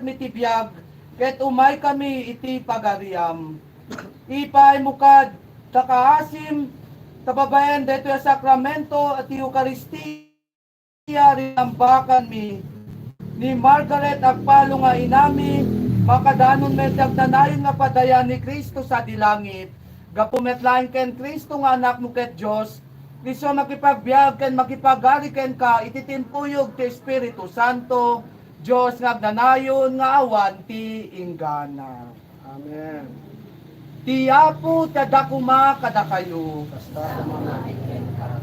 mitibiyag, ket umay kami iti pagariam. Ipay mukad, takaasim, tababayan dito yung sakramento at Eucharistia rinambakan mi. Ni Margaret agpalo nga inami, makadanon medyak nanayon nga padaya ni Kristo sa dilangit. Gapumetlain ken Kristo nga anak mo ket Diyos, Kristo makipagbiag ken makipagari ken ka, ititimpuyog ti Espiritu Santo, Diyos nga nanayon nga awan ti inggana. Amen. Ti Apo tadakuma kada kayo. Basta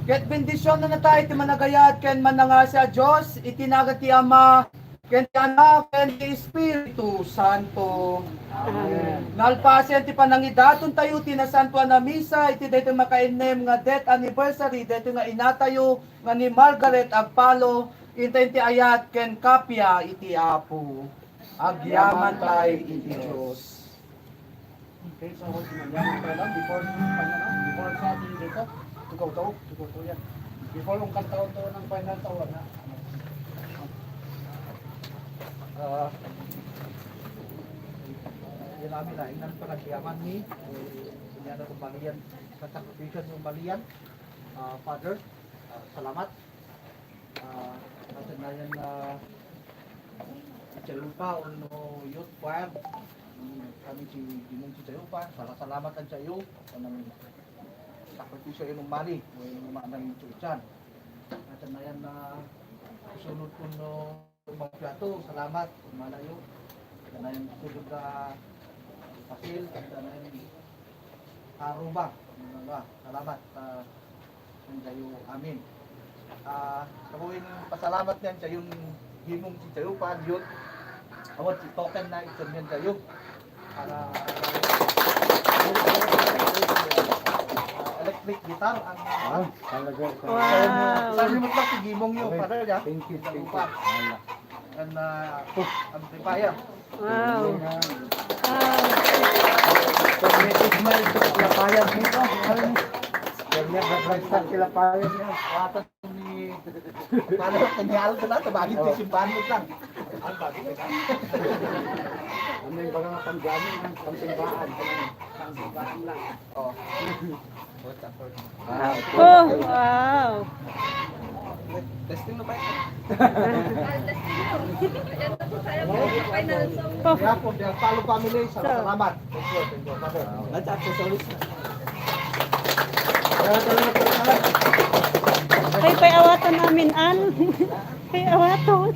Ket bendisyon na tayo ti managayat ken mananga sa Diyos, itinaga ti Ama, ken ti Anak, ken ti Espiritu Santo. Amen. Nalpasen ti panangidaton tayo, tinasantuan na misa, iti dito makainem nga death anniversary, dito nga inatayo, nga ni Margaret Agpalo, intayin ti ayat, ken kapya iti Apo. Agyaman tayo iti Diyos. Okay, so yan pa lang before sa atin dito. Tukaw yan. Before yung kantaon to ng final taon na. Yan namin na inan pa nagyaman ni yan na kumbalian sa sakripisyon yung balian. Father, salamat. Natin na yan na Chayupa o youth choir. Kami si Gimong si Chayupa. Salamat ang Chayu. Kanang sakripisyo yung mali. Yung umanang yung chuchan. Natin na yan na susunod po no mga piato. Salamat. Malayo. Natin na yan susunod ka pasil. Natin na yan Aruba. Salamat. Ang Chayu. Amin. Kabuhin pasalamat yan sa yung Gimong si Chayupa. Youth. Awat si token na ito yan kayo para electric guitar ang talaga. wow. Sabi mo lang si Gimong yung para ya. Thank you. And amplifier. Wow. Smile sa kilapayan nito. Kanya sa kilapayan niya. Watan ni paano kanyal ko na tabagin ti simbahan mo lang. Ano yung mga panggamit ng pangsimbaan? Pangsimbaan lang. Oh. Oh, wow. Testing na ba? Oh, Kaya po, the Palo family, salamat. Thank you, Father. Let's accessories. pay awatan namin an. Pay awaton.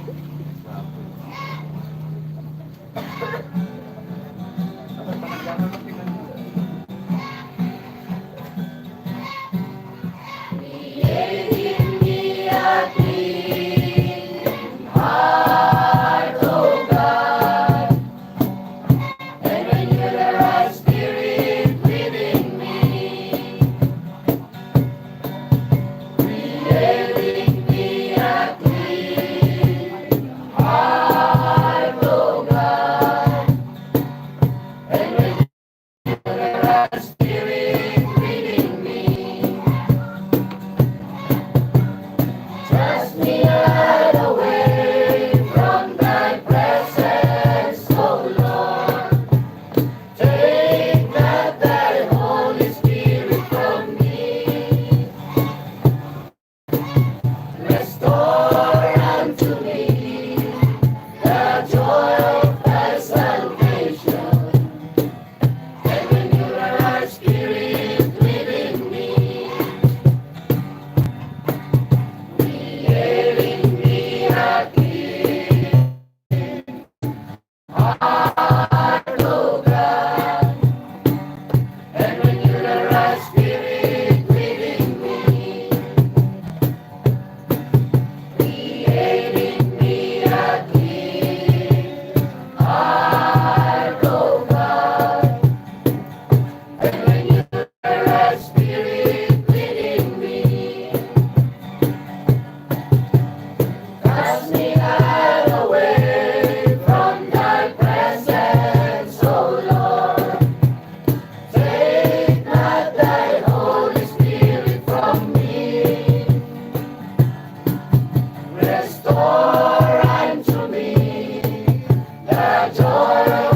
the joy